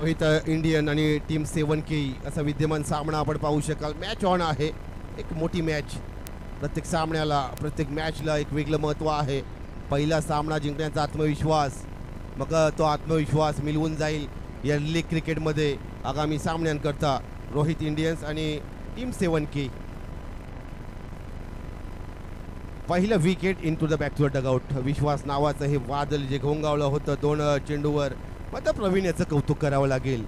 Rohit Indian आणि team 7K असा विद्यमान सामना आपण पाहू शकाल. मॅच ऑन आहे, एक मोठी मॅच. प्रत्येक सामन्याला प्रत्येक मॅचला एक वेगळं महत्त्व आहे. पहिला सामना जिंकण्याचा आत्मविश्वास, मग तो आत्मविश्वास मिळवून जाईल या लीग क्रिकेटमध्ये आगामी सामन्यांकरता रोहित इंडियन्स आणि टीम 7K. पहिलं wicket in to the back to the dugout. Vishwas नावाचं हे वादळ जे घोंगावलं होतं 2 चेंडूवर, मात्र प्रवीण याचं कौतुक करावं लागेल.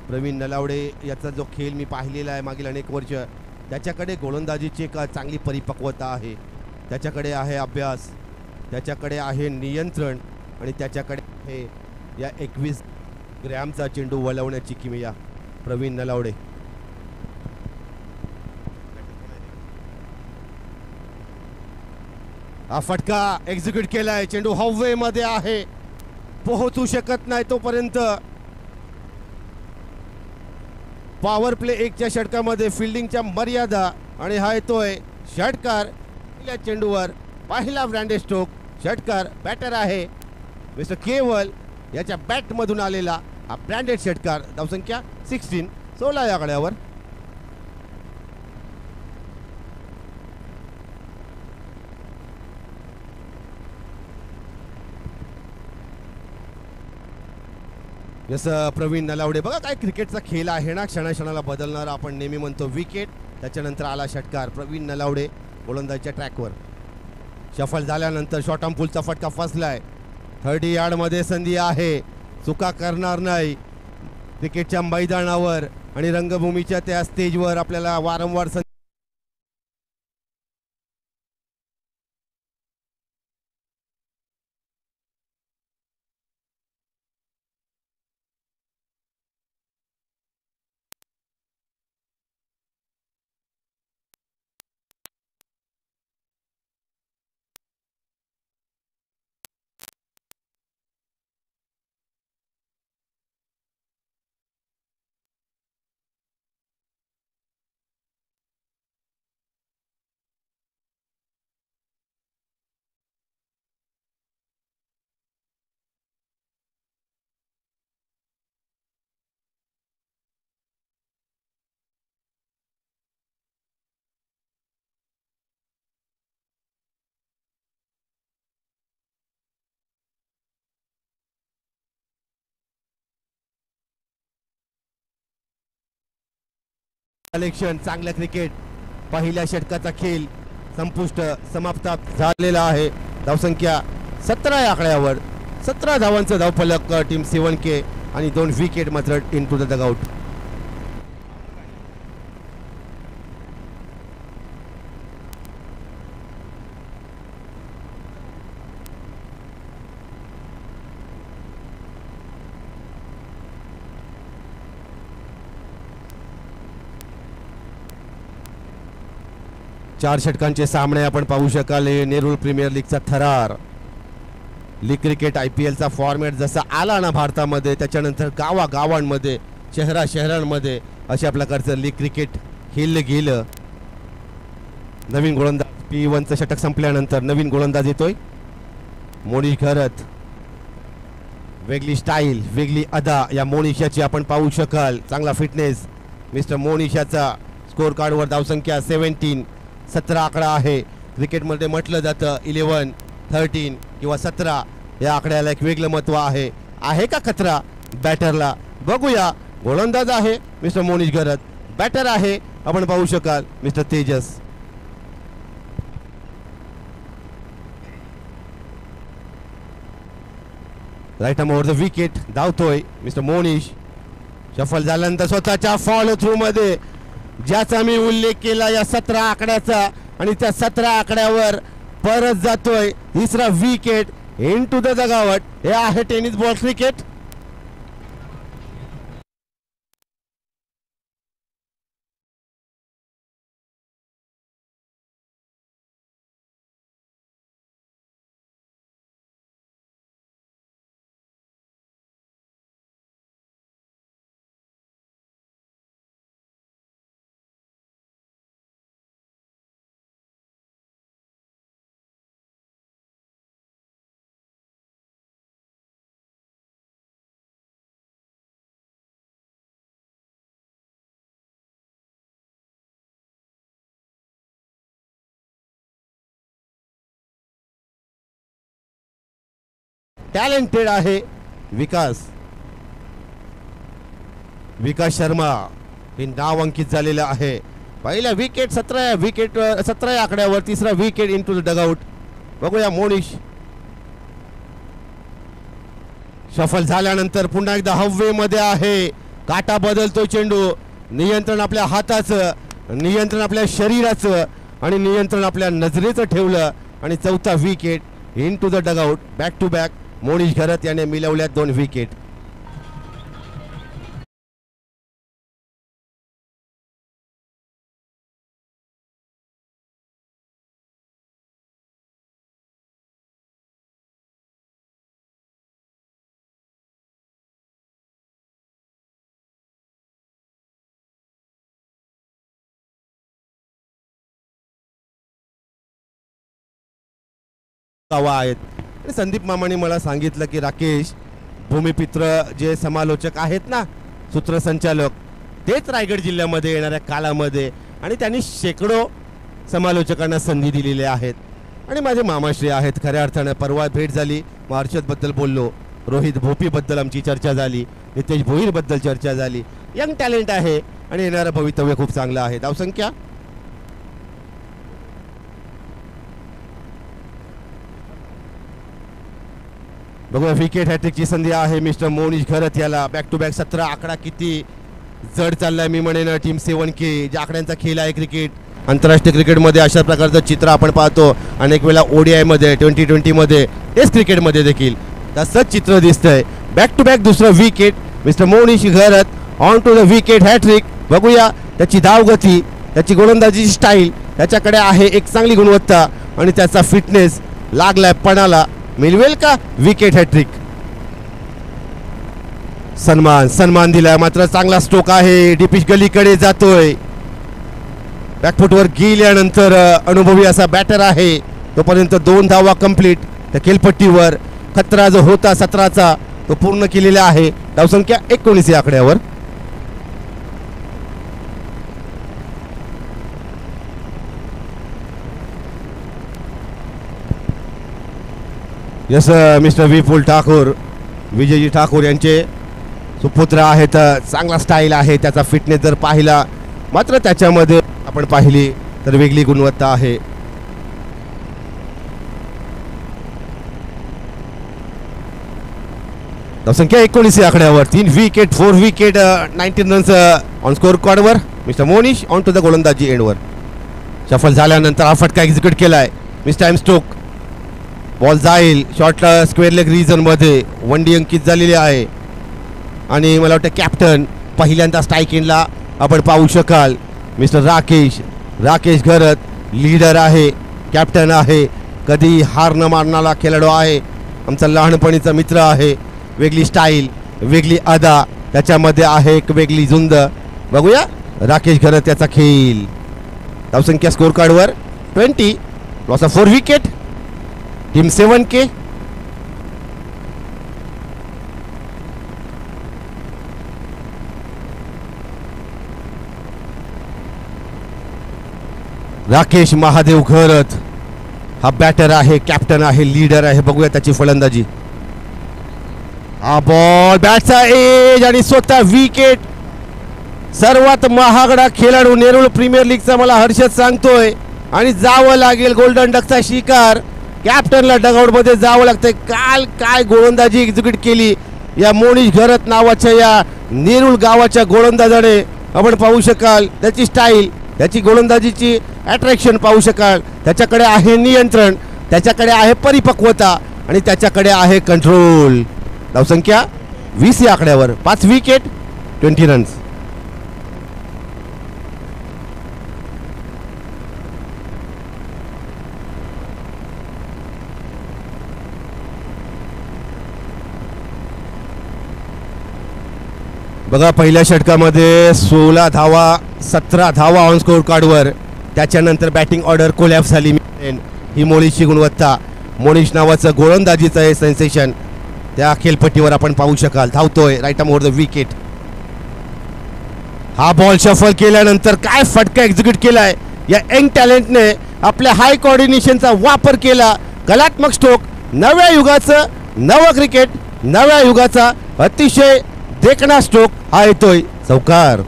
प्रवीण नलावडे याचा जो खेळ मी पाहिलेला आहे मागील अनेक वर्ष, त्याच्याकडे गोलंदाजीची एक चांगली परिपक्वता आहे, त्याच्याकडे आहे अभ्यास, त्याच्याकडे आहे नियंत्रण आणि त्याच्याकडे आहे या 21 ग्रॅमचा चेंडू वळवण्याची किमया. प्रवीण नलावडे हा फटका एक्झिक्यूट केलाय. चेंडू हवे मध्ये आहे, पोहोचू शकत नाही तोपर्यंत. पॉवर प्ले 1च्या षटकामध्ये फिल्डिंगच्या मर्यादा आणि हा येतोय षटकार. पहिल्या चेंडूवर पहिला ब्रँडेड स्ट्रोक. षटकार बॅटर आहे मिस्टर केवल, याच्या बॅटमधून आलेला हा ब्रँडेड षटकार. धावसंख्या 16, 16 या आकड्यावर. जसं प्रवीण नलावडे, बघा काय क्रिकेटचा खेळ आहे ना, क्षणाक्षणाला बदलणार. आपण नेहमी म्हणतो विकेट, त्याच्यानंतर आला षटकार. प्रवीण नलावडे गोलंदाजीच्या ट्रॅकवर. शफल झाल्यानंतर शॉर्ट आर्म पुलचा फटका फसलाय. 30 यार्डमध्ये संधी आहे, चुका करणार नाही. क्रिकेटच्या मैदानावर आणि रंगभूमीच्या त्या स्टेजवर आपल्याला वारंवार कलेक्शन. चांगलं क्रिकेट. पहिल्या षटकाचा खेळ समाप्त झालेला आहे. धावसंख्या 17 या आकड्यावर. 17 धावांचं धावफलक टीम 7K आणि 2 विकेट मात्र इन टू द डगआउट. चार षटकांचे सामने आपण पाहू शकाल. नेरूळ प्रीमियर लीगचा थरार. लीग क्रिकेट IPLचा फॉर्मॅट जसा आला ना भारतामध्ये, त्याच्यानंतर गावागावांमध्ये शहरांमध्ये अशा प्रकारचं लीग क्रिकेट खेळलं गेलं. नवीन गोलंदाज P1चं षटक संपल्यानंतर नवीन गोलंदाज येतोय मोनिश घरत. वेगळी स्टाईल, वेगळी अदा या मोनिशाची आपण पाहू शकाल. चांगला फिटनेस मिस्टर मोनिशाचा. स्कोर कार्डवर धावसंख्या 17, 17 आकडा आहे. क्रिकेटमध्ये म्हटलं जातं 11, 13 किंवा 17 या आकड्याला एक वेगळं महत्त्व आहे. आहे का खतरा बॅटरला? बघूया. गोलंदाज आहे मिस्टर मोनिश घरत, बॅटर आहे आपण पाहू शकाल mister Tejas. Right arm over the wicket. धावतोय मिस्टर मोनिश. शफल झाल्यानंतर स्वतःच्या फॉलो थ्रू मध्ये ज्याचा मी उल्लेख केला या 17 आकड्याचा, आणि त्या 17 आकड्यावर परत जातोय तिसरा wicket in to the dugout. हे आहे टेनिस बॉल क्रिकेट. टॅलेंटेड आहे विकास शर्मा हे नाव अंकित झालेलं आहे. पहिल्या विकेट 17 आकड्यावर तिसरा wicket in to the dugout. बघूया मोनिश सफल झाल्यानंतर पुन्हा एकदा हवेमध्ये आहे. काटा बदलतो चेंडू. नियंत्रण आपल्या हाताचं, नियंत्रण आपल्या शरीराचं आणि नियंत्रण आपल्या नजरेचं ठेवलं आणि चौथा wicket in to the dugout. Back to back Monish Gharat याने मिळवल्या 2 विकेट. आहेत. संदीप मामाने मला सांगितलं की राकेश भूमिपुत्र जे समालोचक आहेत ना, सूत्रसंचालक, तेच रायगड जिल्ह्यामध्ये येणाऱ्या कालामध्ये आणि त्यांनी शेकडो समालोचकांना संधी दिलेल्या आहेत आणि माझे मामाश्री आहेत. खऱ्या अर्थानं परवा भेट झाली, मग हर्षदबद्दल बोललो, रोहित भोपीबद्दल आमची चर्चा झाली, नितेश भोईरबद्दल चर्चा झाली. यंग टॅलेंट आहे आणि येणारं भवितव्य खूप चांगलं आहे. धावसंख्या बघूया. विकेट हॅट्रिकची संधी आहे मिस्टर मोनिश घरत याला. बॅक टू बॅक 17 आकडा किती जड चाललाय मी म्हणेन. टीम 7K ज्या आकड्यांचा खेळ आहे क्रिकेट, आंतरराष्ट्रीय क्रिकेटमध्ये अशा प्रकारचं चित्र आपण पाहतो. अनेक वेळा ODI मध्ये, T20 मध्ये, टेस्ट क्रिकेटमध्ये देखील तसंच चित्र दिसतंय. बॅक टू बॅक दुसरं wicket mister Monish Gharat on to the wicket hat trick. बघूया त्याची धावगती, त्याची गोलंदाजीची स्टाईल, त्याच्याकडे आहे एक चांगली गुणवत्ता आणि त्याचा फिटनेस लागलाय पणाला. मिळवेल का विकेट हॅट्रिक? सन्मान दिलाय, मात्र चांगला स्ट्रोक आहे. डीपिश गलीकडे जातोय. बॅकफुटवर गेल्यानंतर अनुभवी असा बॅटर आहे. तोपर्यंत 2 धावा कंप्लीट. त्या खेळपट्टीवर खतरा जो होता 17चा तो पूर्ण केलेला आहे. धावसंख्या 19 या आकड्यावर. यस मिस्टर विपुल ठाकूर, विजयजी ठाकूर यांचे सुपुत्र आहेत. चांगला स्टाईल आहे त्याचा. फिटनेस जर पाहिला मात्र त्याच्यामध्ये आपण पाहिली तर वेगळी गुणवत्ता आहे. संख्या 19 आकड्यावर. 3 wicket, 4 wicket, 19 runs on score कार्डवर. Mister Monish on to the गोलंदाजी एंडवर. सफल झाल्यानंतर हा फटका एक्झिक्यूट केलाय. Miss time stroke. बॉल जाईल शॉर्टला स्क्वेअर लेग रिजन मध्ये. 1D अंकित झालेली आहे आणि मला वाटतं कॅप्टन पहिल्यांदा स्ट्राईक एंडला आपण पाहू शकाल. मिस्टर राकेश घरत लीडर आहे, कॅप्टन आहे, कधी हार न मारणारा खेळाडू आहे, आमचा लहानपणीचा मित्र आहे. वेगळी स्टाईल, वेगळी अदा, त्याच्यामध्ये आहे एक वेगळी झुंज. बघूया राकेश घरत त्याचा खेळ. धावसंख्या स्कोर कार्डवर 20, loss of 4 wicket. Team 7K. Rakesh Mahadev Gharat हा बॅटर आहे, कॅप्टन आहे, लीडर आहे. बघूया त्याची फलंदाजी. हा बॉल बॅटचा एज आणि स्वतः विकेट. सर्वात महागडा खेळाडू नेरूळ प्रीमियर लीगचा मला हर्षद सांगतोय आणि जावं लागेल गोल्डन डकचा शिकार. कॅप्टनला डगआउट मध्ये जावं लागतंय. काल काय गोलंदाजी एक्झिक्यूट केली या मोनिश घरत नावाच्या या नेरूळ गावाच्या गोलंदाजाने. आपण पाहू शकाल त्याची स्टाईल, त्याची गोलंदाजीची अट्रॅक्शन पाहू शकाल. त्याच्याकडे आहे नियंत्रण, त्याच्याकडे आहे परिपक्वता आणि त्याच्याकडे आहे कंट्रोल. धावसंख्या 20 या आकड्यावर. 5 विकेट, 20 रन्स. बघा पहिल्या षटकामध्ये 16 धावा, 17 धावा ऑन स्कोर कार्डवर. त्याच्यानंतर बॅटिंग ऑर्डर कोलॅप्स झाली. ही मोनिशची गुणवत्ता, मोनिश नावाचं गोलंदाजीचं हे सेन्सेशन त्या खेळपट्टीवर आपण पाहू शकाल. धावतोय right arm over the wicket. हा बॉल शफल केल्यानंतर काय फटका एक्झिक्यूट केलाय या यंग टॅलेंटने. आपल्या हाय कोऑर्डिनेशनचा वापर केला. कलात्मक स्ट्रोक, नव्या युगाचं नवा क्रिकेट नव्या युगाचा अतिशय देखणा स्ट्रोक हा येतोय चौकार.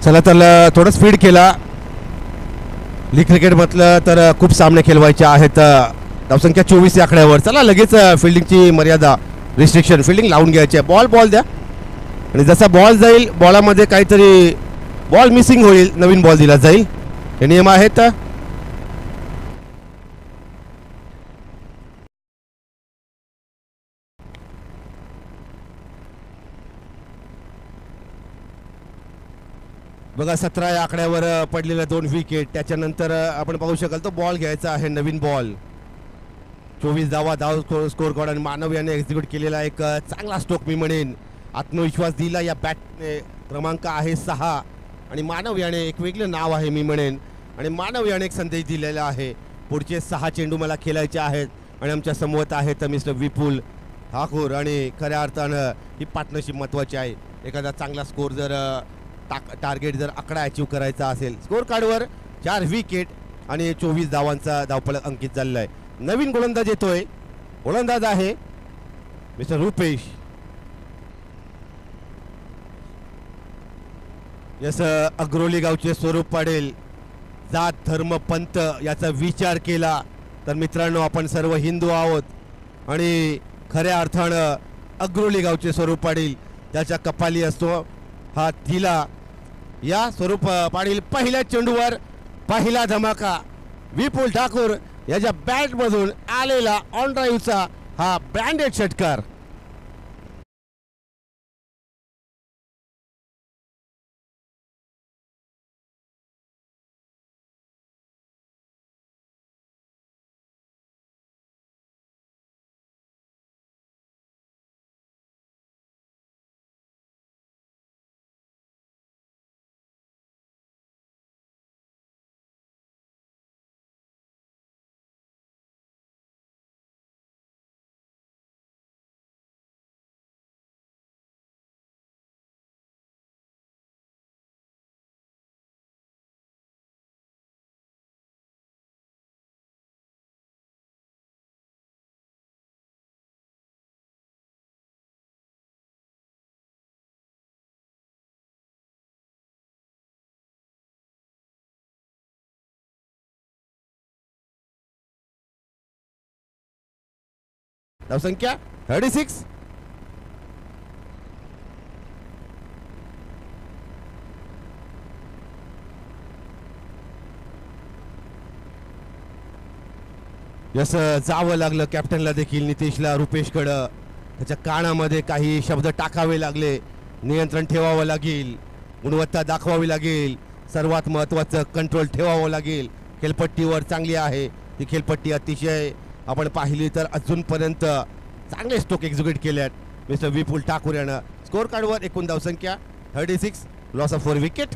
चला तर थोडं स्पीड केला. लीग क्रिकेट म्हटलं तर खूप सामने खेळवायचे आहेत. धावसंख्या 24 या आकड्यावर. चला लगेच फिल्डिंगची मर्यादा रिस्ट्रिक्शन फिल्डिंग लावून घ्यायची आहे. बॉल द्या आणि जसा बॉल जाईल बॉलामध्ये काहीतरी बॉल मिसिंग होईल नवीन बॉल दिला जाईल. हे नियम आहेत. बघा 17 या आकड्यावर पडलेल्या 2 विकेट. त्याच्यानंतर आपण पाहू शकाल तो बॉल घ्यायचा आहे नवीन बॉल. 24 धाव स्कोर कार्ड आणि मानव याने एक्झिक्यूट केलेला एक चांगला स्ट्रोक मी म्हणेन. आत्मविश्वास दिला या बॅटने. क्रमांक आहे 6 आणि मानव याने एक वेगळं नाव आहे मी म्हणेन आणि मानव याने एक संदेश दिलेला आहे. पुढचे 6 चेंडू मला खेळायचे आहेत आणि आमच्या समोर आहेत मिस्टर विपुल ठाकूर आणि खऱ्या अर्थानं ही पार्टनरशिप महत्त्वाची आहे. एखादा चांगला स्कोर जर टार्गेट जर आकडा अचीव करायचा असेल. स्कोर कार्डवर 4 विकेट आणि 24 धावांचा धावफलक अंकित झालेला आहे. नवीन गोलंदाज येतोय. गोलंदाज आहे मिस्टर रुपेश. यस अग्रोली गावचे स्वरूप पाडेल. जात धर्म पंथ याचा विचार केला तर मित्रांनो आपण सर्व हिंदू आहोत आणि खऱ्या अर्थानं अग्रोली गावचे स्वरूप पाटील त्याच्या कपाली असतो हा तिला. या स्वरूप पाटील पहिल्या चेंडूवर पहिला धमाका. विपुल ठाकूर याच्या बॅटमधून आलेला ऑन ड्राईव्हचा हा ब्रँडेड षटकार. धावसंख्या 36. यस जावं लागलं कॅप्टनला देखील नितेशला रुपेशकडं. त्याच्या कानामध्ये काही शब्द टाकावे लागले. नियंत्रण ठेवावं लागेल. गुणवत्ता दाखवावी लागेल. सर्वात महत्त्वाचं कंट्रोल ठेवावं लागेल. खेळपट्टीवर चांगली आहे ती खेळपट्टी अतिशय आपण पाहिली तर अजूनपर्यंत चांगले स्ट्रोक एक्झिक्यूट केल्यात मिस्टर विपुल ठाकूर यानं. स्कोर कार्डवर एकूण धावसंख्या 36. Loss of 4 wicket.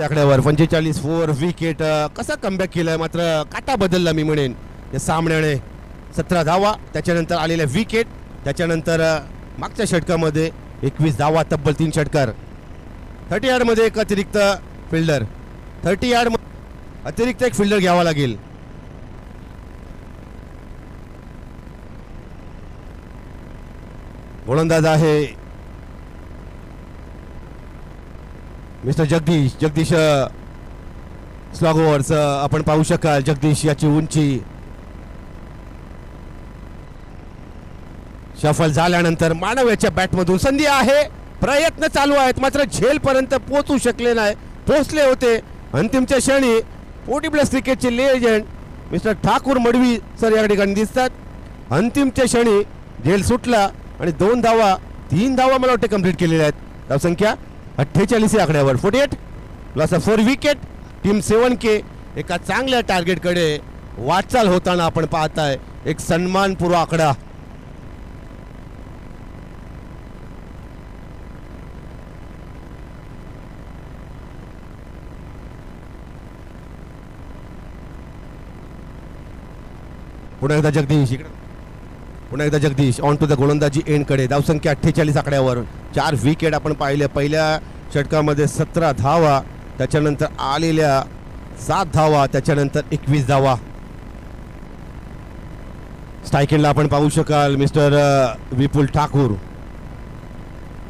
आकड्यावर 45 4 विकेट. कसा कमबॅक केलाय, मात्र काटा बदलला मी म्हणेन या सामन्याने. 17 धावा, त्याच्यानंतर आलेल्या विकेट, त्याच्यानंतर मागच्या षटकामध्ये 21 धावा, तब्बल 3 षटकार. 30 यार्डमध्ये एक अतिरिक्त फिल्डर, 30 यार्ड अतिरिक्त एक फिल्डर घ्यावा लागेल. गोलंदाज आहे मिस्टर जगदीश स्लॉग ओव्हर्स. आपण पाहू शकाल जगदीश याची उंची. शफल झाल्यानंतर मानव याच्या बॅटमधून संधी आहे, प्रयत्न चालू आहेत, मात्र झेल पर्यंत पोहोचू शकले नाही. पोहोचले होते अंतिमच्या क्षणी. 40 प्लस क्रिकेटचे legend mister Thakur Madavi sir या ठिकाणी दिसतात. अंतिमच्या क्षणी झेल सुटला आणि 2 धावा 3 धावा मला वाटते कंप्लीट केलेल्या आहेत. धावसंख्या 48 या आकड्यावर. 48 प्लस 4 विकेट. टीम 7K एका चांगल्या टार्गेटकडे वाटचाल होताना आपण पाहताय. एक सन्मानपूर्व आकडा. पुन्हा एकदा जगदीश ऑन टू द गोलंदाजी एंड कडे. धावसंख्या 48 आकड्यावर. 4 विकेट आपण पाहिले. पहिल्या षटकामध्ये 17 धावा, त्याच्यानंतर आलेल्या 7 धावा, त्याच्यानंतर 21 धावा. स्ट्रायकिंगला आपण पाहू शकाल मिस्टर विपुल ठाकूर.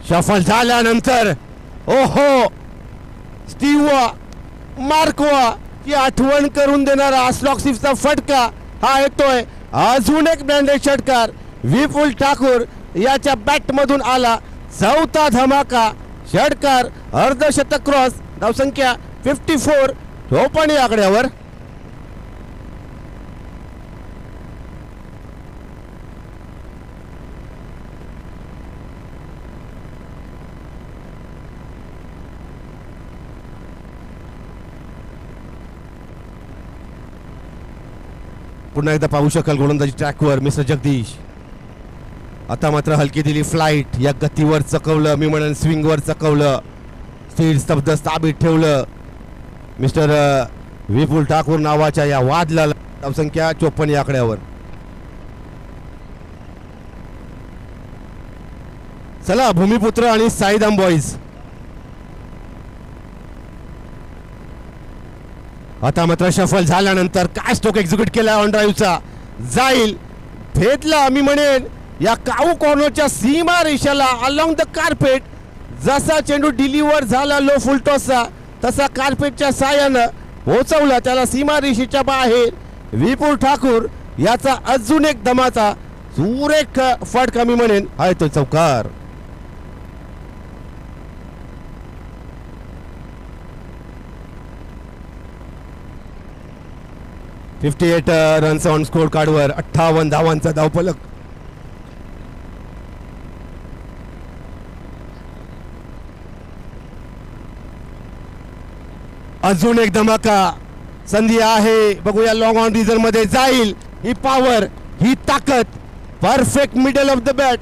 शफल झाल्यानंतर ओहो, स्टीव्हा मार्कवा की आठवण करून देणारा स्लॉगशिपचा फटका हा येतोय. अजून एक ब्रँडेड षटकार विपुल ठाकूर याच्या बॅट मधून आला. 4था धमाका षटकार, अर्धशतक क्रॉस. धावसंख्या 54 54 आकड्यावर. पुन्हा एकदा पाहू शकाल गोलंदाजी ट्रॅकवर मिस्टर जगदीश. आता मात्र हलकी दिली फ्लाईट. या गतीवर चकवलं, मी म्हणेन स्विंगवर चकवलं. स्थिर स्तब्ध स्थापित ठेवलं मिस्टर विपुल ठाकूर नावाच्या या वादला. धावसंख्या 54 या आकड्यावर. चला भूमिपुत्र आणि साईदाम बॉईज. आता मात्र शफल झाल्यानंतर काय स्ट्रोक एक्झिक्यूट केला ऑन ड्राईव्हचा. जाईल, भेटला मी म्हणेन या काऊ कॉर्नरच्या सीमा रेषेला अलॉंग द कार्पेट. जसा चेंडू डिलिव्हर झाला लो फुल टॉसचा, तसा कार्पेटच्या साहाय्यानं पोहोचवला त्याला सीमा रेषेच्या बाहेर. विपुल ठाकूर याचा अजून एक दमाचा सुरेख फटका मी म्हणेन आहे तो चौकार. $58 रन्स ऑन स्कोर कार्डवर. 58 धावांचा धावफलक. अजून एक धमाका संधी आहे, बघूया. लॉंग ऑन रिझर्व मध्ये जाईल. ही पॉवर, ही ताकद, perfect middle of the bat,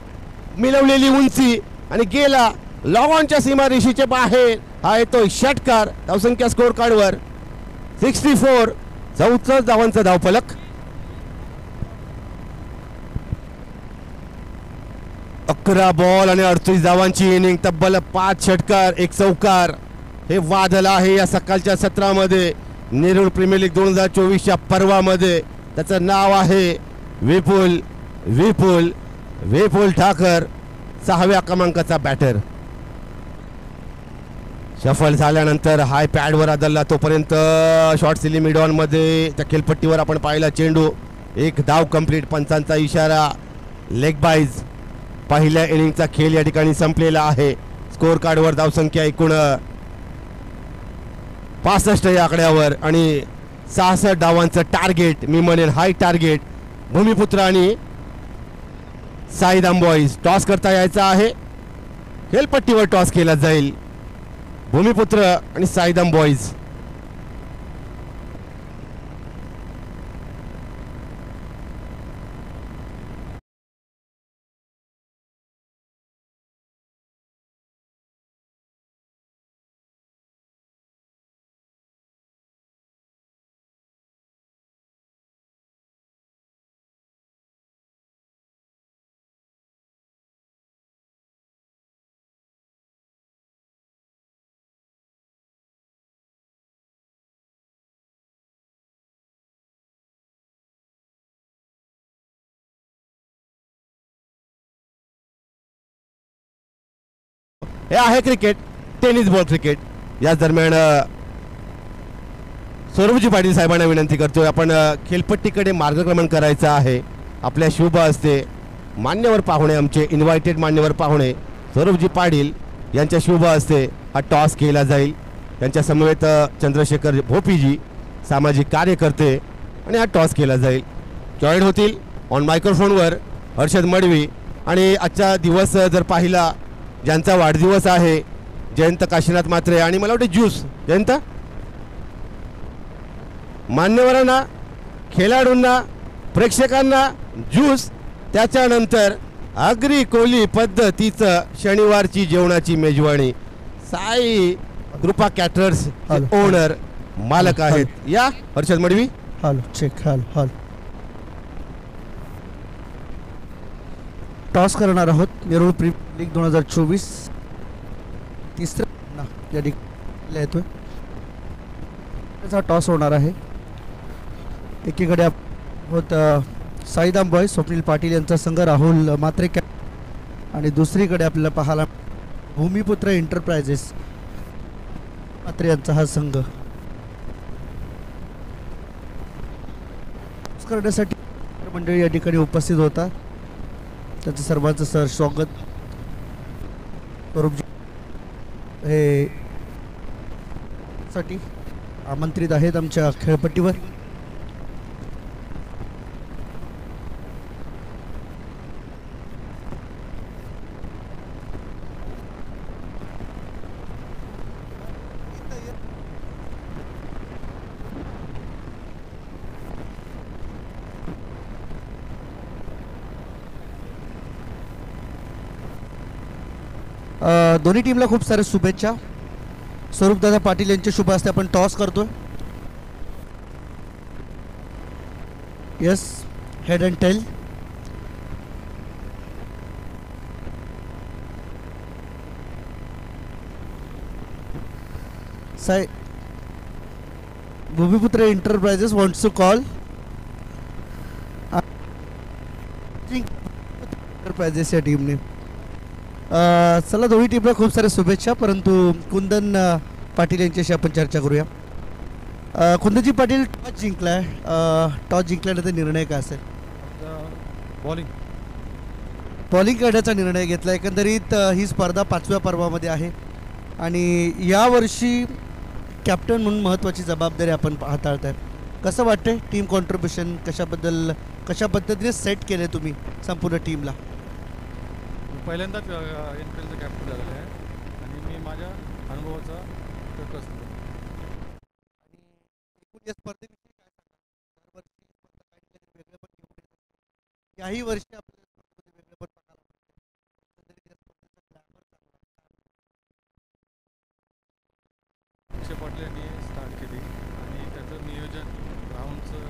मिळवलेली उंची आणि गेला लॉंग ऑनच्या सीमा रेषेच्या बाहेर. हा येतोय षटकार. धावसंख्या स्कोर कार्डवर 64 14 धावांचा धावफलक. 11 बॉल आणि 38 धावांची इनिंग. तब्बल 5 षटकार 1 चौकार. हे वादळ आहे या सकाळच्या सत्रामध्ये. नेरूळ प्रीमियर लीग 2024च्या पर्वामध्ये. त्याचं नाव आहे विपुल विपुल विपुल ठाकर, 6व्या क्रमांकाचा बॅटर. शफल झाल्यानंतर हाय पॅडवर आदळला. तोपर्यंत शॉर्ट सिली मिड ऑन मध्ये त्या खेळपट्टीवर आपण पाहिला चेंडू. 1 धाव कंप्लीट. पंचांचा इशारा. लेग बाईज. पहिल्या इनिंगचा खेळ या ठिकाणी संपलेला आहे. स्कोर कार्डवर धावसंख्या एकूण 65 या आकड्यावर आणि 66 धावांचं टार्गेट. मी म्हणेन हाय टार्गेट. भूमिपुत्र आणि साईदाम बॉईज. टॉस करता यायचा आहे. खेळपट्टीवर टॉस केला जाईल. भूमिपुत्र आणि साईदाम बॉईज. हे आहे क्रिकेट, टेनिस बॉल क्रिकेट. याच दरम्यान सौरभजी पाटील साहेबांना विनंती करतोय आपण खेळपट्टीकडे मार्गक्रमण करायचं आहे. आपल्या शुभ हस्ते मान्यवर पाहुणे, आमचे इन्व्हायटेड मान्यवर पाहुणे सौरभजी पाटील यांच्या शुभ हस्ते हा टॉस केला जाईल. त्यांच्या समवेत चंद्रशेखर भोपीजी सामाजिक कार्यकर्ते आणि हा टॉस केला जाईल. जॉईन होतील ऑन मायक्रोफोनवर हर्षद मडवी. आणि आजचा दिवस जर पाहिला, ज्यांचा वाढदिवस आहे जयंत काशीनाथ म्हात्रे आणि मला वाटतं ज्यूस जयंत, मान्यवरांना, खेळाडूंना, प्रेक्षकांना ज्यूस, त्याच्यानंतर आगरी कोली पद्धतीचं शनिवारची जेवणाची मेजवानी. साई कृपा कॅटरर्स ओनर मालक आहेत. या Harshad Madvi. Hello check. Hello toss करणार आहोत. नेरूळ प्रीमियर लीग 2024 तिसऱ्या या ठिकाणी येतोय. त्याचा टॉस होणार आहे. एकीकडे आहोत साईदाम बॉय स्वप्नील पाटील यांचा संघ, राहुल म्हात्रे आणि दुसरीकडे आपल्याला पाहायला भूमिपुत्र एंटरप्राइजेस म्हात्रे यांचा हा संघ. करण्यासाठी मंडळी या ठिकाणी उपस्थित होता. त्यांचं सर्वांचं सर स्वागत. स्वरूपजी हे साठी आमंत्रित आहेत आमच्या खेळपट्टीवर. दोन्ही टीमला खूप साऱ्या शुभेच्छा. स्वरूपदादा पाटील यांच्या शुभ हस्ते आपण टॉस करतोय. Yes, head and tail. Sai Bhumiputra enterprises wants to call. Enterprises या टीमने. चला, दोन्ही टीमला खूप साऱ्या शुभेच्छा. परंतु कुंदन पाटील यांच्याशी आपण चर्चा करूया. कुंदनजी पाटील, टॉस जिंकलाय. टॉस जिंकल्यानंतर निर्णय काय असेल? बॉलिंग करण्याचा निर्णय घेतला. एकंदरीत ही स्पर्धा 5व्या पर्वामध्ये आहे आणि यावर्षी कॅप्टन म्हणून महत्त्वाची जबाबदारी आपण हाताळताय. कसं वाटतंय? टीम कॉन्ट्रीब्युशन कशा पद्धतीने सेट केले तुम्ही संपूर्ण टीमला? पहिल्यांदाच एनपीएलचं कॅप्टन झालेलं आहे आणि मी माझ्या अनुभवाचा फोकस करतो. आणि या स्पर्धेविषयी काय सांगा? याही वर्षी आपल्याला वेगळं पण अक्षय पाटील यांनी स्टार्ट केली आणि त्याचं नियोजन राऊंडचं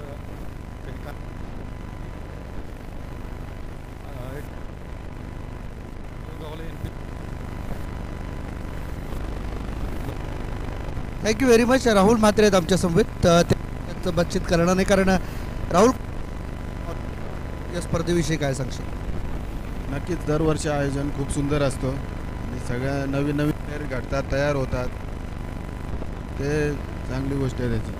thank you very much. Rahul Mhatre आहेत आमच्या समवेत. त्यांचं बातचीत करणार नाही, कारण राहुल या स्पर्धेविषयी काय सांगशील? नक्कीच दरवर्षी आयोजन खूप सुंदर असतो आणि सगळ्या नवीन नवीन प्लेयर घडतात, तयार होतात. ते चांगली गोष्ट आहे त्याची.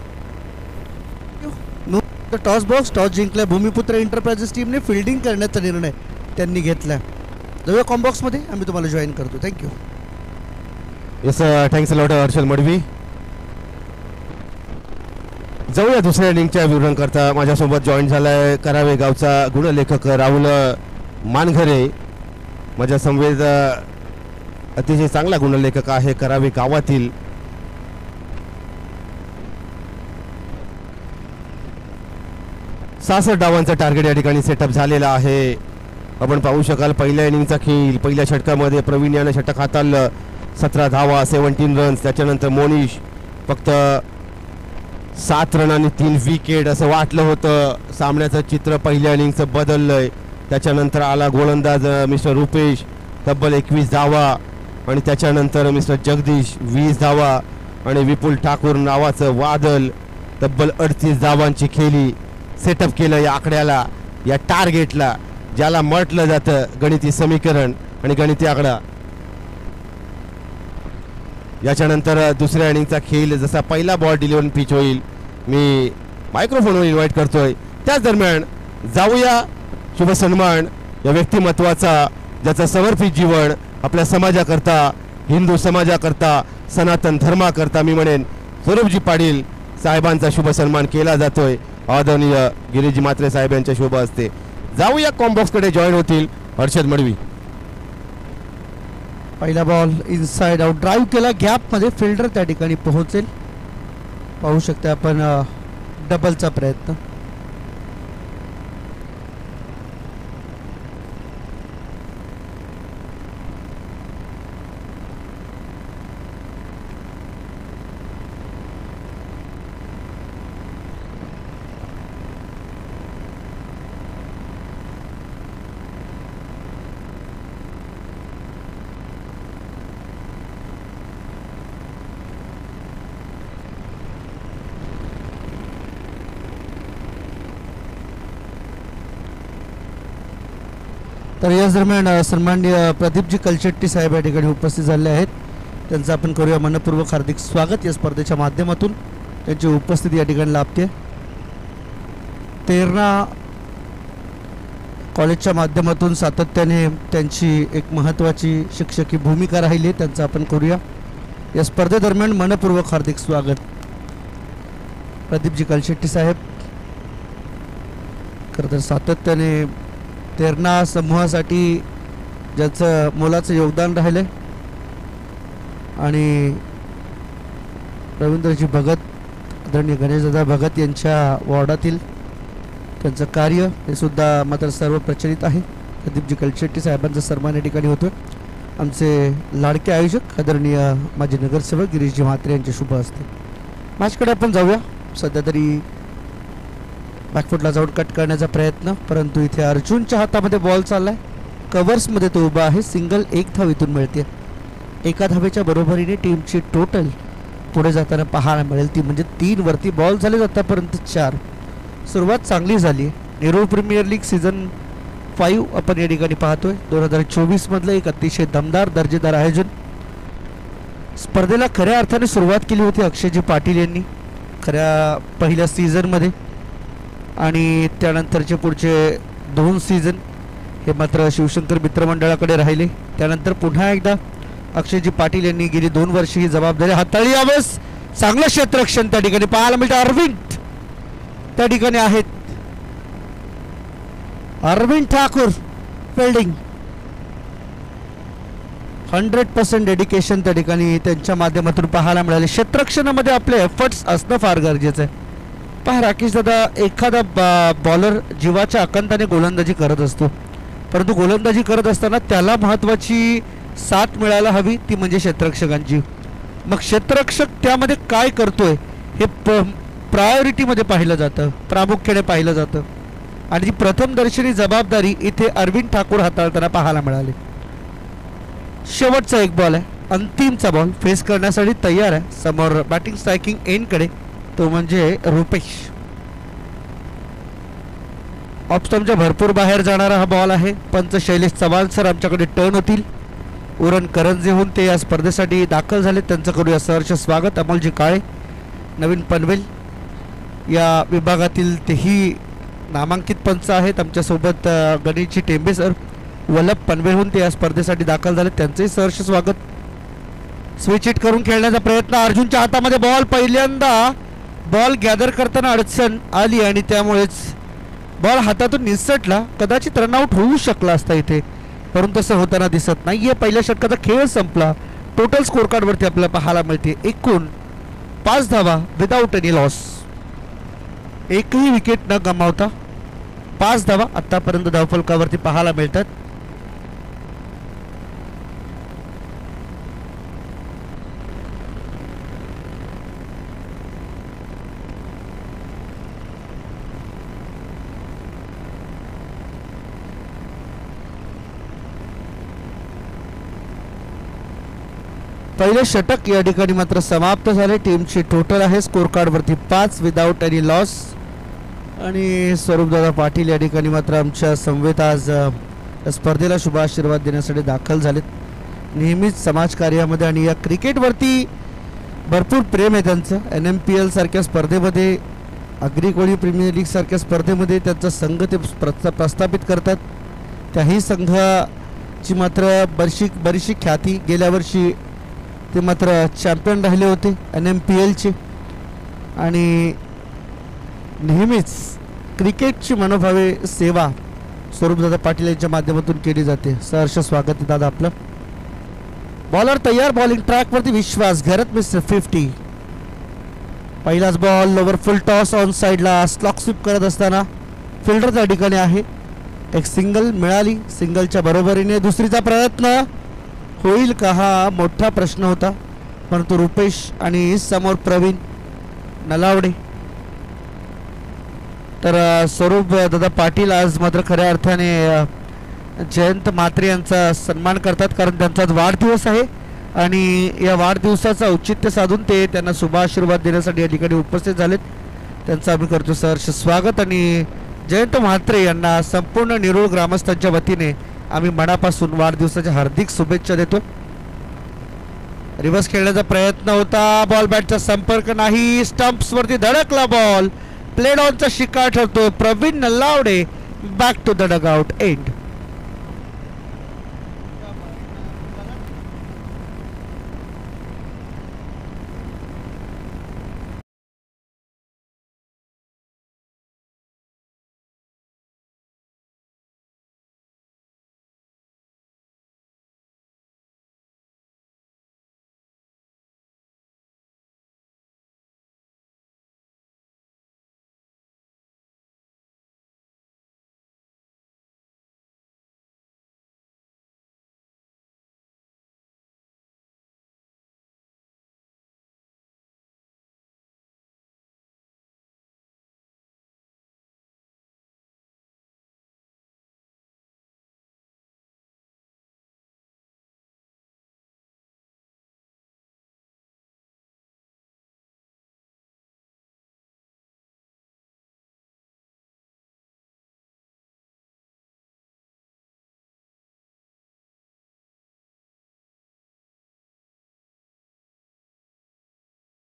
टॉस बॉक्स टॉस जिंकला. भूमिपुत्र एंटरप्राइजेस टीमने फिल्डिंग करण्याचा निर्णय त्यांनी घेतला. जाऊया कॉम्बॉक्समध्ये, आम्ही तुम्हाला जॉईन करतो. Thank you. Yes, thanks a lot Harshad Madavi. जाऊया दुसऱ्या इनिंगच्या विवरण करता. माझ्यासोबत जॉईन झालाय करावे गावचा गुणलेखक राहुल मानघरे. माझ्या समवेत अतिशय चांगला गुणलेखक आहे करावे गावातील. सासष्ट डावांचा टार्गेट या ठिकाणी सेटअप झालेला आहे. आपण पाहू शकाल पहिल्या इनिंगचा खेळ. पहिल्या षटकामध्ये प्रवीण यानं षटक हाताळलं. 17 धावा, 17 रन्स. त्याच्यानंतर मोनिश फक्त 7 रन आणि 3 विकेट. असं वाटलं होतं. सामन्याचं चित्र पहिल्या इनिंगचं बदललंय. त्याच्यानंतर आला गोलंदाज मिस्टर रुपेश, तब्बल 21 धावा. आणि त्याच्यानंतर मिस्टर जगदीश 20 धावा. आणि विपुल ठाकूर नावाचं वादल तब्बल 38 धावांची खेळी. सेटअप केलं या आकड्याला, या टार्गेटला, ज्याला म्हटलं जातं गणिती समीकरण आणि गणिती आकडा. याच्यानंतर दुसऱ्या इनिंगचा खेळ जसा पहिला बॉल डिलिव्हरी पिच होईल मी मायक्रोफोनवर इन्व्हाइट करतोय. त्याच दरम्यान जाऊया शुभ सन्मान या व्यक्तिमत्वाचा ज्याचं समर्पित जीवन आपल्या समाजाकरता, हिंदू समाजाकरता, सनातन धर्माकरता मी म्हणेन स्वरूपजी पाटील साहेबांचा शुभ सन्मान केला जातोय. आदरणीय गिरीजी म्हात्रे साहेब यांच्या शुभ हस्ते. जाऊया कॉम्बॉक्सकडे जॉईन होतील हर्षद मडवी. पहिला बॉल इनसाइड आउट ड्राईव्ह केला गॅपमध्ये, फिल्डर त्या ठिकाणी पोहोचेल. पाहू शकता आपण डबलचा प्रयत्न. तर याच दरम्यान सन्माननीय प्रदीपजी कलशेट्टी साहेब या ठिकाणी उपस्थित झाले आहेत. त्यांचं आपण करूया मनपूर्वक हार्दिक स्वागत या स्पर्धेच्या माध्यमातून. त्यांची उपस्थिती या ठिकाणी लाभते. तेरणा कॉलेजच्या माध्यमातून सातत्याने त्यांची एक महत्त्वाची शिक्षकी भूमिका राहिली, त्यांचं आपण करूया या स्पर्धेदरम्यान मनपूर्वक हार्दिक स्वागत. प्रदीपजी कलशेट्टी साहेब खरं तर सातत्याने तेरणा समूहासाठी ज्याचं मोलाचं योगदान राहिलं आहे आणि रवींद्रजी भगत, आदरणीय गणेशदादा भगत यांच्या वॉर्डातील त्यांचं कार्य हे सुद्धा मात्र सर्व प्रचलित आहे. प्रदीपजी कलशेट्टी साहेबांचा सन्मान या ठिकाणी होतो. आमचे लाडके आयोजक आदरणीय माजी नगरसेवक गिरीशजी म्हात्रे यांचे शुभ हस्ते. मॅचकडे आपण जाऊया. सध्या तरी बॅकफुटला जाऊन कट करण्याचा प्रयत्न, परंतु इथे अर्जुनच्या हातामध्ये बॉल चाललाय. कव्हर्समध्ये तो उभा आहे. सिंगल एक धाव इथून मिळते. एका धावेच्या बरोबरीने टीमची टोटल पुढे जाताना पाहायला मिळेल ती म्हणजे 3 वरती बॉल झाले आतापर्यंत 4. सुरुवात चांगली झाली. नेरूळ प्रीमियर लीग सीझन 5 आपण या ठिकाणी पाहतोय. 2024 मधलं एक अतिशय दमदार दर्जेदार आयोजन. स्पर्धेला खऱ्या अर्थाने सुरुवात केली होती अक्षयजी पाटील यांनी खऱ्या पहिल्या सीझनमध्ये आणि त्यानंतरचे पुढचे 2 सीझन हे मात्र शिवशंकर मित्रमंडळाकडे राहिले. त्यानंतर पुन्हा एकदा अक्षयजी पाटील यांनी गेली 2 वर्षे ही जबाबदारी हाताळली. यावेळेस चांगलं क्षेत्ररक्षण त्या ठिकाणी पाहायला मिळतं. अरविंद त्या ठिकाणी आहेत. अरविंद ठाकूर फिल्डिंग 100% डेडिकेशन त्या ठिकाणी त्यांच्या माध्यमातून पाहायला मिळाले. क्षेत्ररक्षणामध्ये आपले एफर्ट्स असणं फार गरजेचं आहे. पहा राकेश दादा, एखादा बॉलर जीवाच्या आकांताने गोलंदाजी करत असतो, परंतु गोलंदाजी करत असताना त्याला महत्त्वाची साथ मिळायला हवी, ती म्हणजे क्षेत्ररक्षकांची. मग क्षेत्ररक्षक त्यामध्ये काय करतोय हे प्रायोरिटीमध्ये पाहिलं जातं, प्रामुख्याने पाहिलं जातं आणि ती प्रथमदर्शनी जबाबदारी इथे अरविंद ठाकूर हाताळताना पाहायला मिळाली. शेवटचा एक बॉल आहे, अंतिमचा बॉल फेस करण्यासाठी तयार आहे. समोर बॅटिंग स्ट्रायकिंग एंडकडे तो म्हणजे रुपेश. ऑफस्टम्पच्या भरपूर बाहेर जाणारा हा बॉल आहे. पंच शैलेश चव्हाण सर आमच्याकडे टर्न होतील. उरण करंजेहून ते या स्पर्धेसाठी दाखल झाले, त्यांचं करूया सहर्ष स्वागत. अमोलजी काळे, नवीन पनवेल या विभागातील तेही नामांकित पंच आहेत. आमच्यासोबत गणेशजी टेंबे सर वल्लभ पनवेलहून ते या स्पर्धेसाठी दाखल झाले, त्यांचंही सहर्ष स्वागत. स्विच हिट करून खेळण्याचा प्रयत्न. अर्जुनच्या हातामध्ये बॉल. पहिल्यांदा बॉल गॅदर करताना अडचण आली आणि त्यामुळेच बॉल हातातून निसटला. कदाचित रनआउट होऊ शकला असता इथे, परंतु तसं होताना दिसत नाहीये. पहिल्या षटकाचा खेळ संपला. टोटल स्कोर कार्डवरती आपल्याला पाहायला मिळते एकूण 5 धावा विदाऊट एनी लॉस. एकही विकेट न गमावता 5 धावा आतापर्यंत धावफलकावरती पाहायला मिळतात. पहिले षटक या ठिकाणी मात्र समाप्त झाले. टीमची टोटल आहे स्कोर कार्डवरती 5 विदाऊट एनी लॉस. आणि स्वरूपदादा पाटील या ठिकाणी मात्र आमच्या समवेत आज स्पर्धेला शुभ आशीर्वाद देण्यासाठी दाखल झालेत. नेहमीच समाजकार्यामध्ये आणि या क्रिकेटवरती भरपूर प्रेम आहे त्यांचं. NMPL सारख्या स्पर्धेमध्ये, अग्रिकोळी प्रीमियर लीग सारख्या स्पर्धेमध्ये त्यांचा संघ ते प्रस्थापित करतात. त्याही संघाची मात्र बरीचशी ख्याती. गेल्या वर्षी ते मात्र चॅम्पियन राहिले होते NMPLचे. आणि नेहमीच क्रिकेटची मनोभावे सेवा स्वरूपदादा पाटील यांच्या माध्यमातून केली जाते. सहर्ष स्वागत आहे दादा आपलं. बॉलर तयार, बॉलिंग ट्रॅकवरती विश्वास घरत मिस्टर 50. पहिलाच ball lower full toss on साईडला स्लॉक स्वीप करत असताना फिल्डर त्या ठिकाणी आहे. एक सिंगल मिळाली. सिंगलच्या बरोबरीने दुसरीचा प्रयत्न होईल का हा मोठा प्रश्न होता, परंतु रुपेश आणि समोर प्रवीण नलावडे. तर स्वरूप दादा पाटील आज मात्र खऱ्या अर्थाने जयंत म्हात्रे यांचा सन्मान करतात, कारण त्यांचा आज वाढदिवस आहे आणि या वाढदिवसाचं औचित्य साधून ते त्यांना शुभाशीर्वाद देण्यासाठी या ठिकाणी उपस्थित झालेत. त्यांचं आम्ही करतो सहर्ष स्वागत. आणि जयंत म्हात्रे यांना संपूर्ण निरोळ ग्रामस्थांच्या वतीने आम्ही मनापासून वाढदिवसाच्या हार्दिक शुभेच्छा देतो. रिव्हर्स खेळण्याचा प्रयत्न होता, बॉल बॅटचा संपर्क नाही, स्टंप्स वरती धडकला बॉल. प्लेड ऑनचा शिकार ठरतो. Pravin Nallawade back to the dugout end.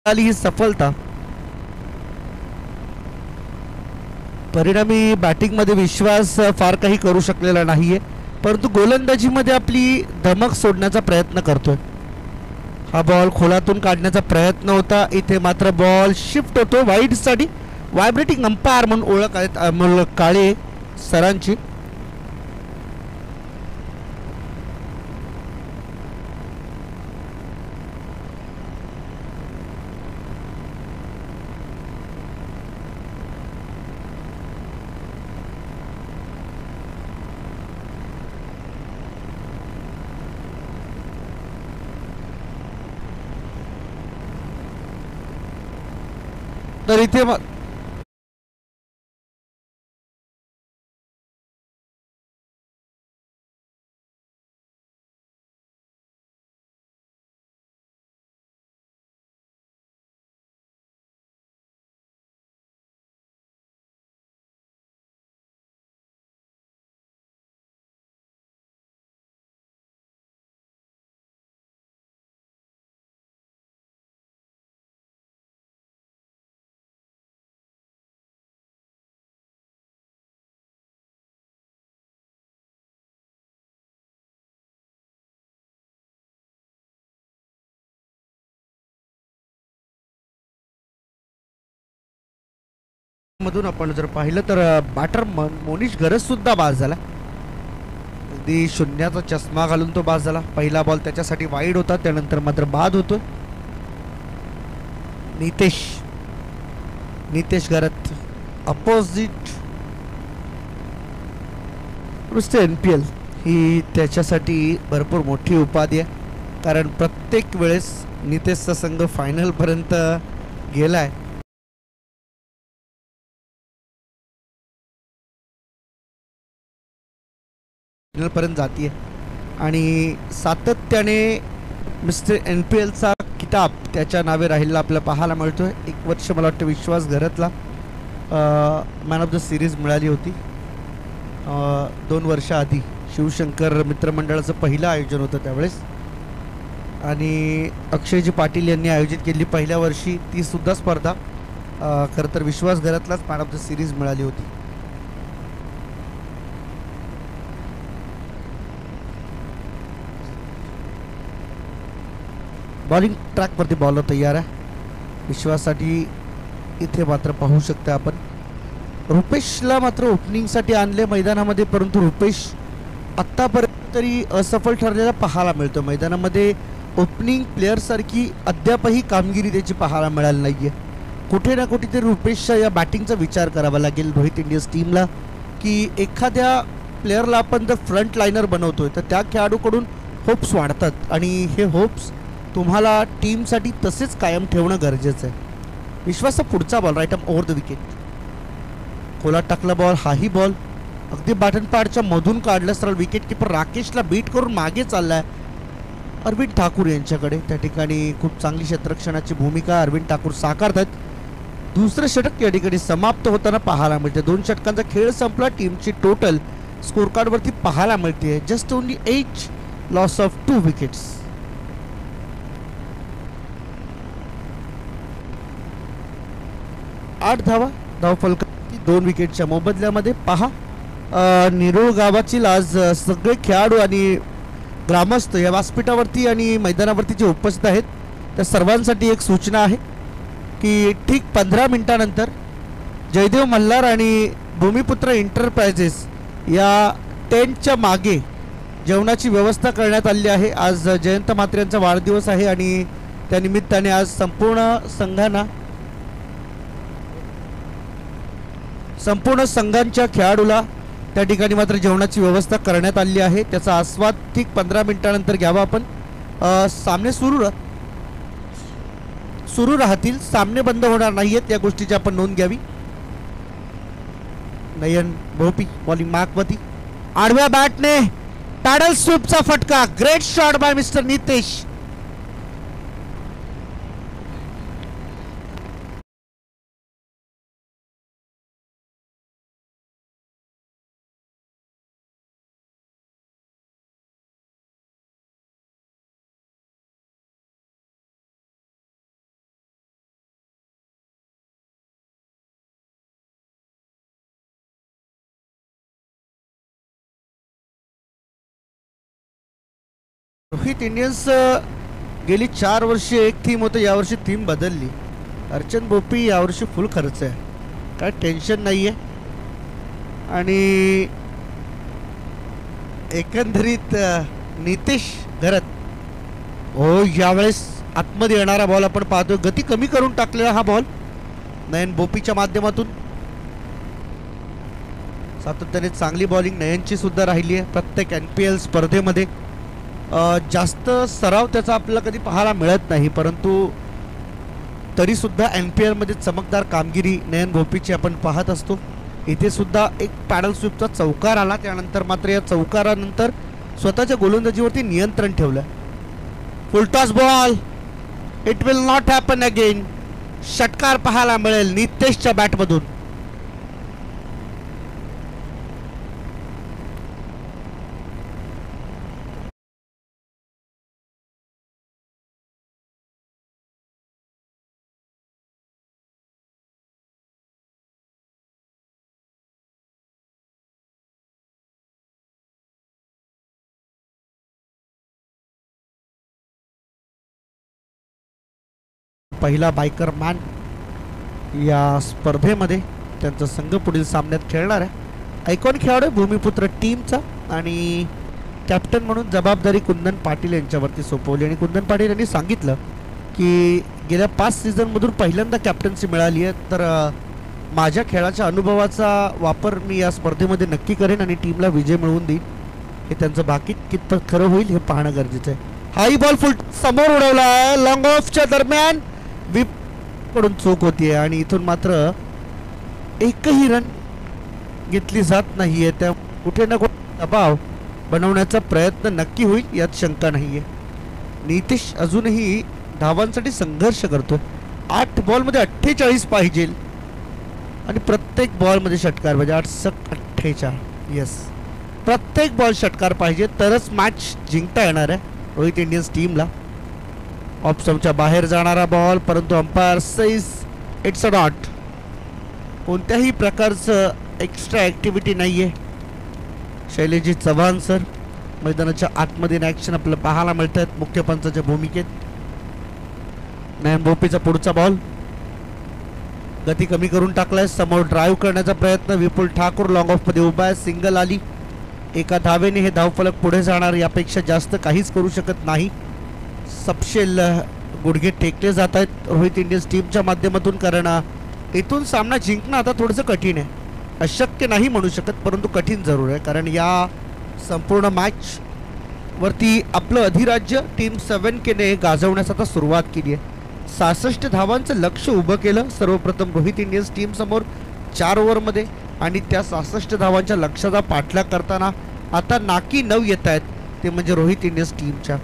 ही सफलता परिणामी बॅटिंगमध्ये विश्वास फार काही करू शकलेला नाहीये, परंतु गोलंदाजीमध्ये आपली धमक सोडण्याचा प्रयत्न करतोय. हा बॉल खोलातून काढण्याचा प्रयत्न होता. इथे मात्र बॉल शिफ्ट होतो वाईडसाठी. व्हायब्रेटिंग अंपायर म्हणून ओळख आहेत अमोल काळे सरांची. तर इथे मधून आपण जर पाहिलं तर बॅटर मोनिश गरज सुद्धा बाद झाला. अगदी शून्याचा चष्मा घालून तो बाद झाला. पहिला बॉल त्याच्यासाठी वाईड होता, त्यानंतर मात्र बाद होतो. नितेश गरत अपोजिट नुसते NPL ही त्याच्यासाठी भरपूर मोठी उपाधी आहे, कारण प्रत्येक वेळेस नितेशचा संघ फायनल पर्यंत गेलाय. पर्यंत जातीये आणि सातत्याने मिस्टर NPLचा किताब त्याच्या नावे राहिलेला आपल्याला पाहायला मिळतोय. एक वर्ष मला वाटतं विश्वास घरतला मॅन ऑफ द सिरीज मिळाली होती. 2 वर्ष आधी शिवशंकर मित्रमंडळाचं पहिलं आयोजन होतं त्यावेळेस. आणि अक्षयजी पाटील यांनी आयोजित केलेली पहिल्या वर्षी ती सुद्धा स्पर्धा खरं तर विश्वासघरातलाच मॅन ऑफ द सिरीज मिळाली होती. बॉलिंग ट्रॅकवरती बॉलर तयार आहे विश्वासाठी. इथे मात्र पाहू शकता आपण रुपेशला मात्र ओपनिंगसाठी आणले मैदानामध्ये, परंतु रुपेश आत्तापर्यंत तरी असफल ठरलेला पाहायला मिळतो. मैदानामध्ये ओपनिंग प्लेअरसारखी अद्यापही कामगिरी त्याची पाहायला मिळाली नाही आहे. कुठे ना कुठेतरी रुपेशच्या या बॅटिंगचा विचार करावा लागेल रोहित इंडियन्स टीमला, की एखाद्या प्लेअरला आपण जर फ्रंट लाईनर बनवतोय तर त्या खेळाडूकडून होप्स वाढतात आणि हे होप्स तुम्हाला टीमसाठी तसेच कायम ठेवणं गरजेचं आहे. विश्वासचा पुढचा ball right arm over the wicket, खोलात टाकला बॉल. हाही बॉल अगदी बॅटन पॅडच्या मधून काढला सरळ. विकेट किपर राकेशला बीट करून मागे चाललाय अरविंद ठाकूर यांच्याकडे. त्या ठिकाणी खूप चांगली क्षेत्ररक्षणाची भूमिका अरविंद ठाकूर साकारतात. दुसरं षटक या ठिकाणी समाप्त होताना पाहायला मिळते. 2 षटकांचा खेळ संपला. टीमची टोटल स्कोर कार्डवरती पाहायला मिळते just only 8 loss of 2 wickets. आठ धावा धावफलकाची 2 विकेटच्या मोबदल्यामध्ये. पहा नेरूळ गावातील आज सगळे खेळाडू आणि ग्रामस्थ या व्यासपीठावरती आणि मैदानावरती जे उपस्थित आहेत त्या सर्वांसाठी एक सूचना आहे की ठीक 15 मिनिटानंतर जयदेव मल्हार आणि भूमिपुत्र एंटरप्राइजेस या टेंटच्या मागे जेवणाची व्यवस्था करण्यात आली आहे. आज जयंत म्हात्रे यांचा वाढदिवस आहे आणि त्यानिमित्ताने आज संपूर्ण संघांच्या खेळाडूला त्या ठिकाणी मात्र जेवणाची व्यवस्था करण्यात आली आहे. त्याचा आस्वाद ठीक 15 मिनिटानंतर घ्यावा आपण. सामने सुरू राहतील, सामने बंद होणार नाहीयेत या गोष्टीची आपण नोंद घ्यावी. नयन भोपी बॉलिंग मार्कवरती, आडव्या बॅटने पॅडल स्वीपचा फटका. Great shot bye mister Nitesh. Rohit Indians गेली 4 वर्षे एक थीम होतं, यावर्षी थीम बदलली. अर्चन बोपी यावर्षी फुल खर्च आहे, काय टेन्शन नाही आहे. आणि एकंदरीत नितेश घरत यावेळेस आतमध्ये येणारा बॉल आपण पाहतोय. गती कमी करून टाकलेला हा बॉल नयन बोपीच्या माध्यमातून. सातत्याने चांगली बॉलिंग नयनची सुद्धा राहिली आहे. प्रत्येक NPL स्पर्धेमध्ये जास्त सराव त्याचा आपल्याला कधी पाहायला मिळत नाही, परंतु तरीसुद्धा NPL मध्ये चमकदार कामगिरी नयन भोपीची आपण पाहत असतो. इथे सुद्धा एक पॅडल स्वीपचा चौकार आला, त्यानंतर मात्र या चौकारानंतर स्वतःच्या गोलंदाजीवरती नियंत्रण ठेवलं. Full toss ball, it will not happen again. षटकार पाहायला मिळेल नितेशच्या बॅटमधून. पहिला बायकर मॅन या स्पर्धेमध्ये त्यांचा संघ पुढील सामन्यात खेळणार आहे. आयकॉन खेळाडू भूमिपुत्र टीमचा आणि कॅप्टन म्हणून जबाबदारी कुंदन पाटील यांच्यावरती सोपवली. आणि कुंदन पाटील यांनी सांगितलं की गेल्या 5 सीझनमधून पहिल्यांदा कॅप्टन्सी मिळाली आहे, तर माझ्या खेळाच्या अनुभवाचा वापर मी या स्पर्धेमध्ये नक्की करेन आणि टीमला विजय मिळवून देईन. हे त्यांचं बाकी कितपत खरं होईल हे पाहणं गरजेचं आहे. हाई बॉल फुल समोर उडवला आहे, लॉंग ऑफच्या दरम्यान विप कडून चूक होतीये आणि इथून मात्र एकही रन घेतली जात नाहीये. त्या कुठे ना कुठे दबाव बनवण्याचा प्रयत्न नक्की होईल यात शंका नाहीये. नितेश अजूनही धावांसाठी संघर्ष करतोय. 8 बॉलमध्ये 48 पाहिजे आणि प्रत्येक बॉलमध्ये षटकार पाहिजे. 8-48 येस, प्रत्येक बॉल षटकार पाहिजे तरच मॅच जिंकता येणार आहे रोहित इंडियन्स टीमला. ऑफ स्टंपच्या बाहेर जाणारा बॉल, परंतु umpire says it's a not. कोणत्याही प्रकारचं एक्स्ट्रा ॲक्टिव्हिटी नाही आहे. शैलेजी चव्हाण सर मैदानाच्या आतमध्ये इन ॲक्शन आपल्याला पाहायला मिळत आहेत मुख्य पंचाच्या भूमिकेत. नयन भोपेचा पुढचा बॉल गती कमी करून टाकलाय. समोर ड्राईव्ह करण्याचा प्रयत्न. विपुल ठाकूर लॉंग ऑफमध्ये उभा आहे. सिंगल आली. एका धावेने हे धावफलक पुढे जाणार. यापेक्षा जास्त काहीच करू शकत नाही. सपशेल गुडघे टेकले जात आहेत रोहित इंडियन्स टीमच्या माध्यमातून, कारण इथून सामना जिंकणं आता थोडंसं कठीण आहे. अशक्य नाही म्हणू शकत, परंतु कठीण जरूर आहे, कारण या संपूर्ण मॅच वरती आपलं अधिराज्य टीम 7Kने गाजवण्यास आता सुरुवात केली आहे. 66 धावांचं लक्ष उभं केलं सर्वप्रथम रोहित इंडियन्स टीम समोर 4 ओव्हरमध्ये, आणि त्या 66 धावांच्या लक्ष्याचा पाठलाग करताना आता नाकी 9 येत आहेत, ते म्हणजे रोहित इंडियन्स टीमच्या.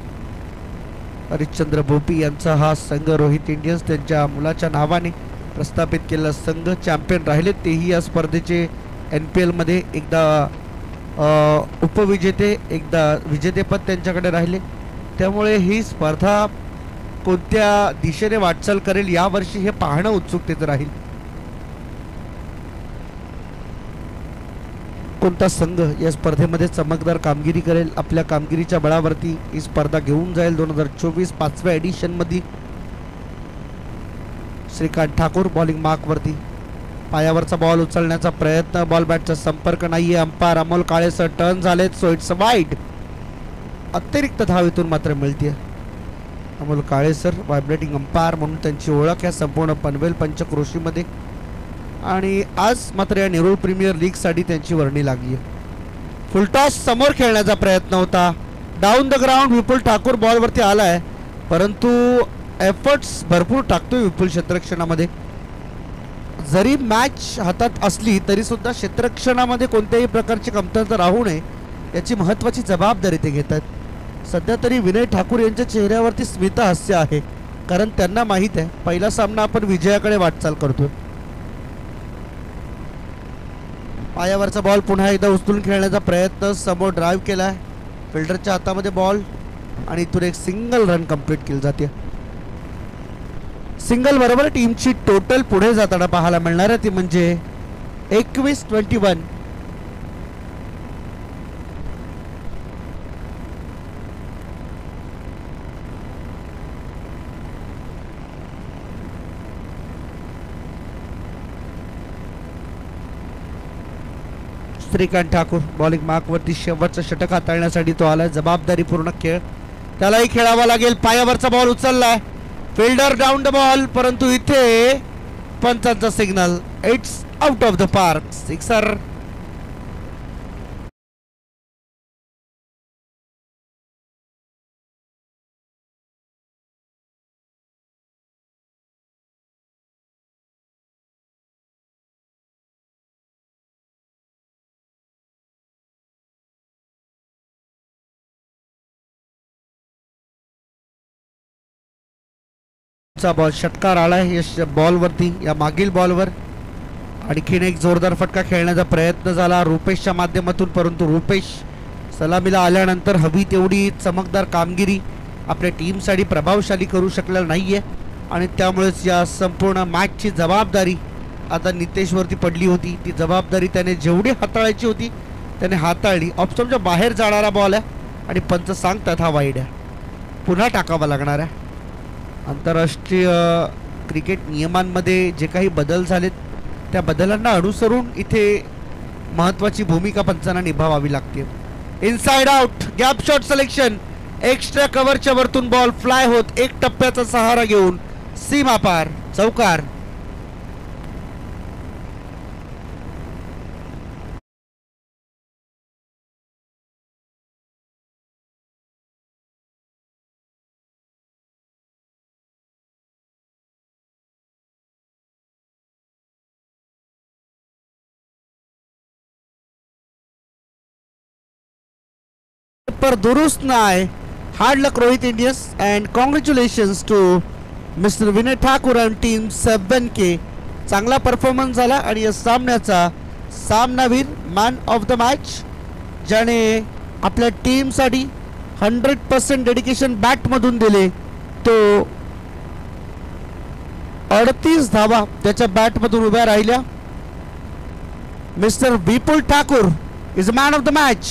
हरिश्चंद्र भोपी यांचा हा संघ रोहित इंडियन्स त्यांच्या मुलाच्या नावाने प्रस्थापित केलेला संघ चॅम्पियन राहिले. तेही या स्पर्धेचे NPL मध्ये एकदा उपविजेते, एकदा विजेतेपद त्यांच्याकडे राहिले. त्यामुळे ही स्पर्धा कोणत्या दिशेने वाटचाल करेल यावर्षी हे पाहणं उत्सुकतेचं राहील. कोणता संघ या स्पर्धेमध्ये चमकदार कामगिरी करेल, आपल्या कामगिरीच्या बळावरती ही स्पर्धा घेऊन जाईल 2024 5व्या एडिशन मध्ये. श्रीकांत ठाकूर बॉलिंग मार्कवरती. पायावरचा बॉल उचलण्याचा प्रयत्न. बॉल बॅटचा संपर्क नाहीये. अंपायर अमोल काळेसर टर्न झालेत, सो इट्स वाईड. अतिरिक्त धाव इथून मात्र मिळते. अमोल काळेसर व्हायब्रेटिंग अंपायर म्हणून त्यांची ओळख या संपूर्ण पनवेल पंचक्रोशीमध्ये, आणि आज मात्र या नेरूळ प्रीमियर लीगसाठी त्यांची वर्णी लागली आहे. फुलटॉस समोर खेळण्याचा प्रयत्न होता. डाऊन द ग्राउंड विपुल ठाकूर बॉलवरती आलाय, परंतु एफर्ट्स भरपूर टाकतोय विपुल क्षेत्ररक्षणामध्ये. जरी मॅच हातात असली तरी सुद्धा क्षेत्ररक्षणामध्ये कोणत्याही प्रकारची कमतरता राहू नये याची महत्त्वाची जबाबदारी ते घेतात. सध्या तरी विनय ठाकूर यांच्या चेहऱ्यावरती स्मित हास्य आहे, कारण त्यांना माहीत आहे पहिला सामना आपण विजयाकडे वाटचाल करतोय. पायावरचा बॉल पुन्हा एकदा उचलून खेळण्याचा प्रयत्न. समोर ड्राईव्ह केलाय, फिल्डरच्या हातामध्ये बॉल, आणि इथून एक सिंगल रन कंप्लीट केली जाते. सिंगल बरोबर टीमची टोटल पुढे जाताना पाहायला मिळणार आहे, ती म्हणजे 21-21. श्रीकांत ठाकूर बॉलिंग मार्कवरती शेवटचं षटक हाताळण्यासाठी तो आलाय. जबाबदारीपूर्ण खेळ त्यालाही खेळावा लागेल. पायावरचा बॉल उचललाय, फिल्डर डाऊन द बॉल, परंतु इथे पंचांचा signal. It's out of the park. Sixer. Ball षटकार आलाय या बॉलवरती, या मागील बॉलवर. आणखीन एक जोरदार फटका खेळण्याचा प्रयत्न झाला रुपेशच्या माध्यमातून, परंतु रुपेश सलामीला आल्यानंतर हवी तेवढी चमकदार कामगिरी आपल्या टीमसाठी प्रभावशाली करू शकलेला नाहीये, आणि त्यामुळेच या संपूर्ण मॅचची जबाबदारी आता नितेशवरती पडली होती. ती जबाबदारी त्याने जेवढी हाताळायची होती त्याने हाताळली. ऑप्शनच्या बाहेर जाणारा बॉल आहे आणि पंच सांगतात हा वाईड आहे, पुन्हा टाकावा लागणार आहे. आंतरराष्ट्रीय क्रिकेट नियमांमध्ये जे काही बदल झालेत त्या बदलांना अनुसरून इथे महत्त्वाची भूमिका पंचांना निभावावी लागते. Inside out gap shot selection. Extra कव्हरच्या वरतून बॉल फ्लाय होत एक टप्प्याचा सहारा घेऊन सीमा पार. चौकार. पर दुरुस्त नाही. Hard luck Rohit Indians and congratulations to mister Vinay Thakur and team 7K. चांगला परफॉर्मन्स झाला आणि या सामन्याचा सामनावीर मॅन ऑफ द मॅच, ज्याने आपल्या टीमसाठी 100% डेडिकेशन बॅटमधून दिले, परंतु 38 धावा त्याच्या बॅटमधून उभ्या राहिल्या. Mister Vipul Thakur is a man of the match.